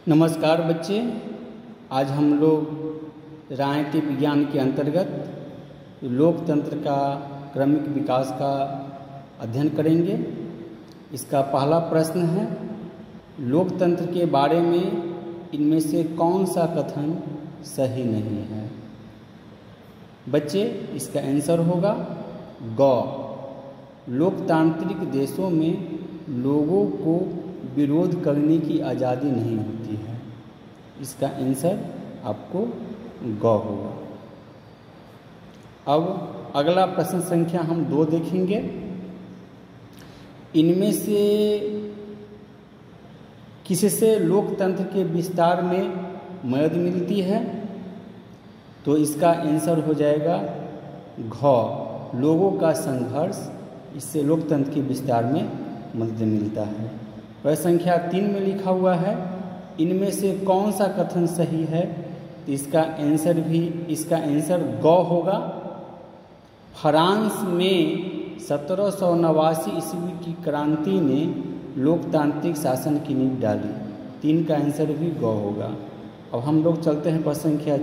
नमस्कार बच्चे, आज हम लोग राजनीतिक विज्ञान के अंतर्गत लोकतंत्र का क्रमिक विकास का अध्ययन करेंगे। इसका पहला प्रश्न है, लोकतंत्र के बारे में इनमें से कौन सा कथन सही नहीं है। बच्चे, इसका आंसर होगा ग। लोकतांत्रिक देशों में लोगों को विरोध करने की आज़ादी नहीं होती है। इसका आंसर आपको ग होगा। अब अगला प्रश्न संख्या हम 2 देखेंगे। इनमें से किससे लोकतंत्र के विस्तार में मदद मिलती है? तो इसका आंसर हो जाएगा घ। लोगों का संघर्ष, इससे लोकतंत्र के विस्तार में मदद मिलता है। प्रश्न संख्या 3 में लिखा हुआ है, इनमें से कौन सा कथन सही है? तो इसका आंसर ग होगा। फ्रांस में 1789 ईस्वी की क्रांति ने लोकतांत्रिक शासन की नींव डाली। 3 का आंसर भी ग होगा। अब हम लोग चलते हैं प्रश्न संख्या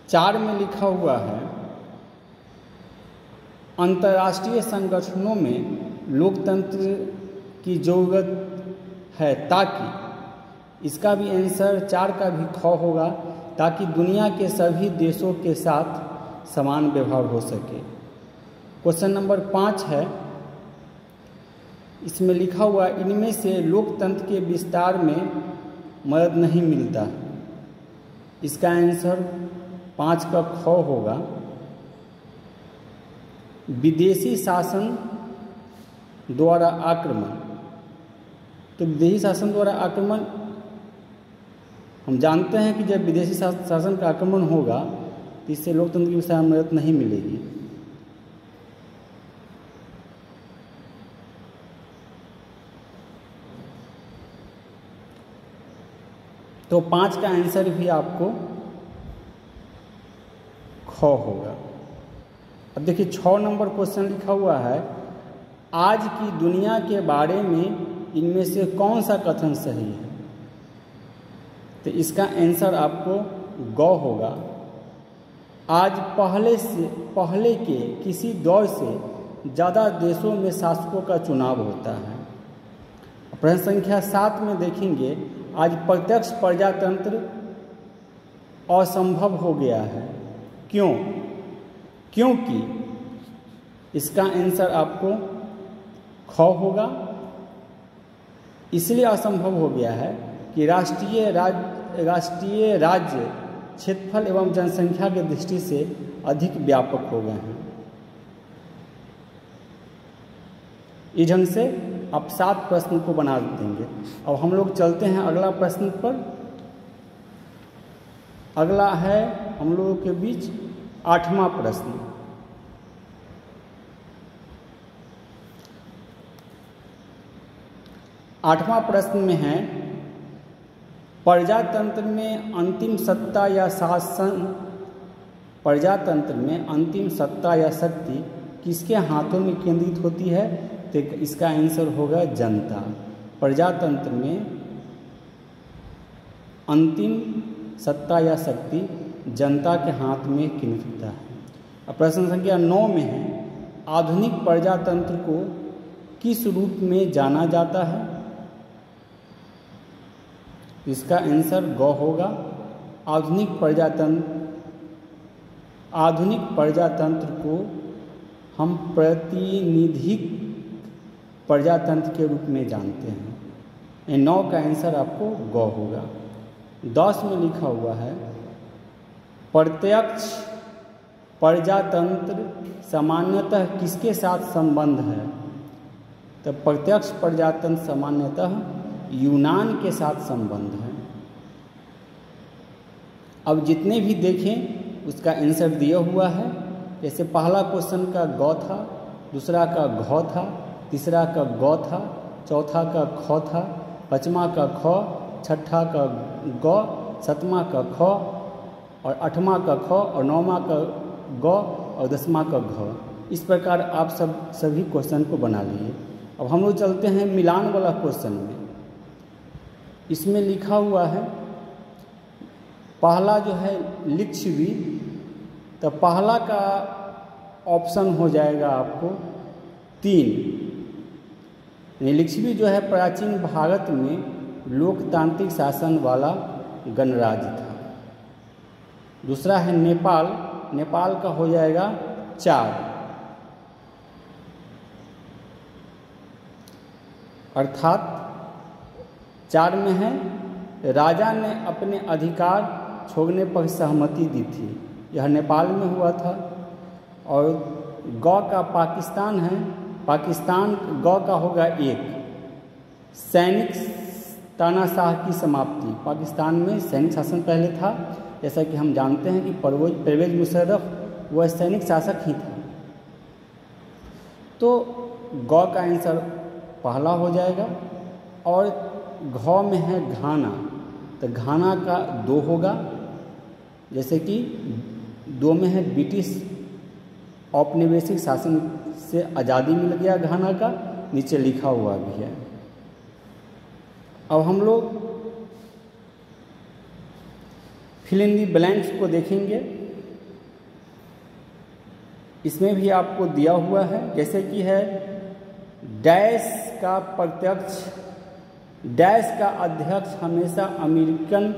4 में लिखा हुआ है, अंतर्राष्ट्रीय संगठनों में लोकतंत्र की ज़रूरत है ताकि, इसका भी आंसर 4 का भी ख होगा, ताकि दुनिया के सभी देशों के साथ समान व्यवहार हो सके। क्वेश्चन नंबर 5 है, इसमें लिखा हुआ, इनमें से लोकतंत्र के विस्तार में मदद नहीं मिलता। इसका आंसर 5 का ख होगा। विदेशी शासन द्वारा आक्रमण। तो विदेशी शासन द्वारा आक्रमण, हम जानते हैं कि जब विदेशी शासन का आक्रमण होगा तो इससे लोकतंत्र की विस्तार में मदद नहीं मिलेगी। तो 5 का आंसर भी आपको ख होगा। अब देखिए 6 नंबर क्वेश्चन लिखा हुआ है, आज की दुनिया के बारे में इनमें से कौन सा कथन सही है? तो इसका आंसर आपको ग होगा। आज पहले के किसी दौर से ज़्यादा देशों में शासकों का चुनाव होता है। प्रश्न संख्या 7 में देखेंगे, आज प्रत्यक्ष प्रजातंत्र असंभव हो गया है। क्यों? क्योंकि इसका आंसर आपको ख होगा। इसलिए असंभव हो गया है कि राष्ट्रीय राज्य क्षेत्रफल एवं जनसंख्या की दृष्टि से अधिक व्यापक हो गए हैं। इस ढंग से आप 7 प्रश्न को बना देंगे। अब हम लोग चलते हैं अगला प्रश्न पर। अगला है हम लोगों के बीच 8वां प्रश्न। 8वां प्रश्न में है, प्रजातंत्र में अंतिम सत्ता या शक्ति किसके हाथों में केंद्रित होती है? तो इसका आंसर होगा जनता। प्रजातंत्र में अंतिम सत्ता या शक्ति जनता के हाथ में केंद्रित होता है। अब प्रश्न संख्या 9 में है, आधुनिक प्रजातंत्र को किस रूप में जाना जाता है? इसका आंसर ग होगा। आधुनिक प्रजातंत्र को हम प्रातिनिधिक प्रजातंत्र के रूप में जानते हैं। 9 का आंसर आपको ग होगा। 10 में लिखा हुआ है, प्रत्यक्ष प्रजातंत्र सामान्यतः किसके साथ संबंध है? तो प्रत्यक्ष प्रजातंत्र सामान्यतः यूनान के साथ संबंध है। अब जितने भी देखें उसका आंसर दिया हुआ है। जैसे पहला क्वेश्चन का ग था, दूसरा का घ था, तीसरा का ग था, चौथा का ख था, पांचवा का ख, छठा का ग, सातवां का ख और 8वां का ख और 9वां का ग और 10वां का घ। इस प्रकार आप सभी क्वेश्चन को बना लिए। अब हम लोग चलते हैं मिलान वाला क्वेश्चन में। इसमें लिखा हुआ है पहला जो है लिच्छवी, तो पहला का ऑप्शन हो जाएगा आपको 3। लिच्छवी जो है प्राचीन भारत में लोकतांत्रिक शासन वाला गणराज्य था। दूसरा है नेपाल, नेपाल का हो जाएगा 4। अर्थात 4 में है राजा ने अपने अधिकार छोड़ने पर सहमति दी थी, यह नेपाल में हुआ था। और गौ का पाकिस्तान है, पाकिस्तान गौ का होगा 1। सैनिक तानाशाह की समाप्ति, पाकिस्तान में सैनिक शासन पहले था, जैसा कि हम जानते हैं कि परवेज मुशर्रफ वह सैनिक शासक ही था। तो गौ का आंसर पहला हो जाएगा। और घ में है घाना, तो घाना का 2 होगा, जैसे कि 2 में है ब्रिटिश औपनिवेशिक शासन से आज़ादी मिल गया घाना का, नीचे लिखा हुआ भी है। अब हम लोग फिल इन दी ब्लैंक्स को देखेंगे। इसमें भी आपको दिया हुआ है, जैसे कि है डैश का प्रत्यक्ष, डैश का अध्यक्ष हमेशा अमेरिकन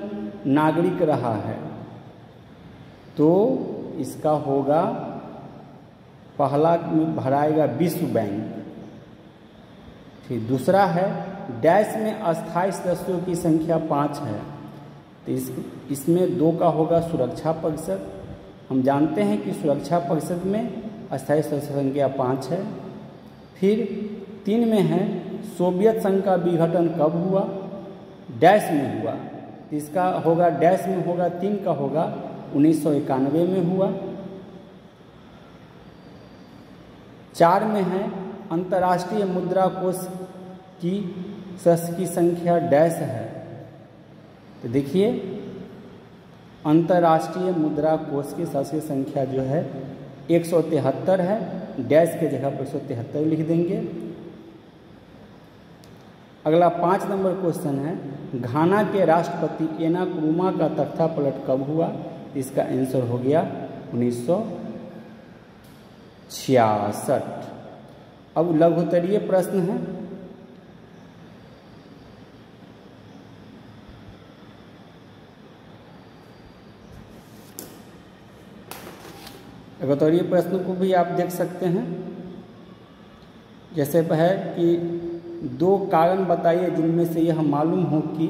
नागरिक रहा है, तो इसका होगा पहला में भराएगा विश्व बैंक। फिर दूसरा है डैश में अस्थायी सदस्यों की संख्या 5 है, तो इसमें 2 का होगा सुरक्षा परिषद। हम जानते हैं कि सुरक्षा परिषद में अस्थायी सदस्य संख्या 5 है। फिर 3 में है सोवियत संघ का विघटन कब हुआ, डैश में हुआ, तो इसका होगा डैश में होगा 3 का होगा 1991 में हुआ। 4 में है अंतर्राष्ट्रीय मुद्रा कोष की सदस्य की संख्या डैश है, तो देखिए अंतर्राष्ट्रीय मुद्रा कोष की सदस्य संख्या जो है 173 है, डैश के जगह पर 173 लिख देंगे। अगला 5 नंबर क्वेश्चन है घाना के राष्ट्रपति एना क्रूमा का तख्ता पलट कब हुआ, इसका आंसर हो गया 1966। अब लघुत्तरीय प्रश्न है। लघुत्तरीय प्रश्न को भी आप देख सकते हैं, जैसे है कि 2 कारण बताइए जिनमें से यह मालूम हो कि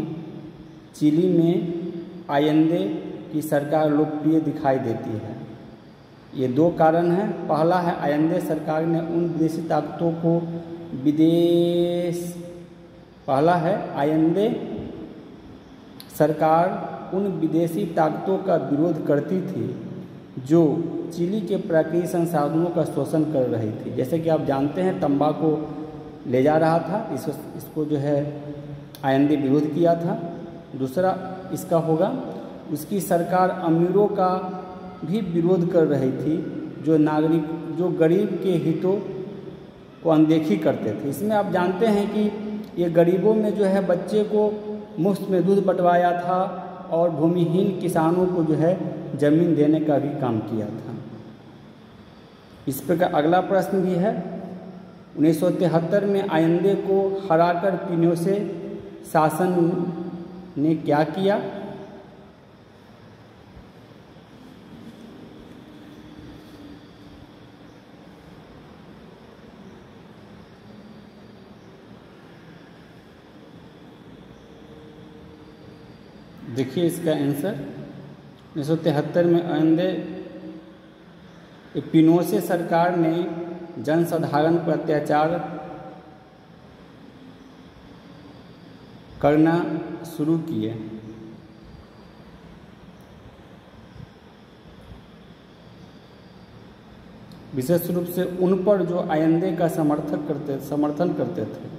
चिली में आयंदे की सरकार लोकप्रिय दिखाई देती है। ये 2 कारण हैं। पहला है आयंदे सरकार ने उन विदेशी ताकतों को पहला है आयंदे सरकार उन विदेशी ताकतों का विरोध करती थी जो चिली के प्राकृतिक संसाधनों का शोषण कर रही थी। जैसे कि आप जानते हैं तंबाकू ले जा रहा था, इसको जो है आयंदे विरोध किया था। दूसरा इसका होगा उसकी सरकार अमीरों का भी विरोध कर रही थी जो गरीब के हितों को अनदेखी करते थे। इसमें आप जानते हैं कि ये गरीबों में जो है बच्चे को मुफ्त में दूध बंटवाया था और भूमिहीन किसानों को जो है ज़मीन देने का भी काम किया था। इस प्रकार अगला प्रश्न भी है 1973 में आयंदे को हराकर पिनोशे शासन ने क्या किया। देखिए इसका आंसर 1973 में आयंदे पिनोशे सरकार ने जनसाधारण पर अत्याचार करना शुरू किए। विशेष रूप से उन पर जो आयंदे का समर्थन करते थे।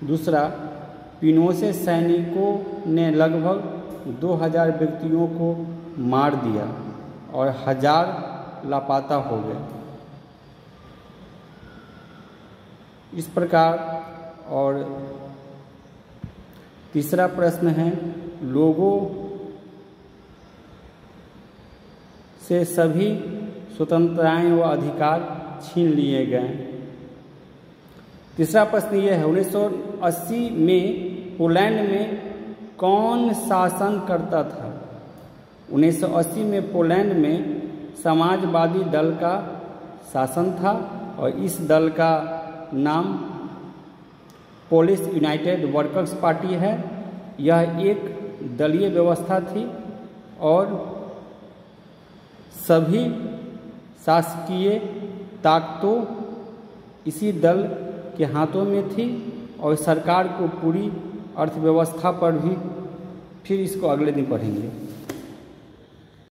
दूसरा, पिनोशे सैनिकों ने लगभग 2000 व्यक्तियों को मार दिया और 1000 लापता हो गए। इस प्रकार। और तीसरा प्रश्न है, लोगों से सभी स्वतंत्रताएं व अधिकार छीन लिए गए। तीसरा प्रश्न यह है, 1980 में पोलैंड में कौन शासन करता था? 1980 में पोलैंड में समाजवादी दल का शासन था और इस दल का नाम पोलिश यूनाइटेड वर्कर्स पार्टी है। यह एक दलीय व्यवस्था थी और सभी शासकीय ताकतों इसी दल के हाथों में थी और सरकार को पूरी अर्थव्यवस्था पर भी, फिर इसको अगले दिन पढ़ेंगे।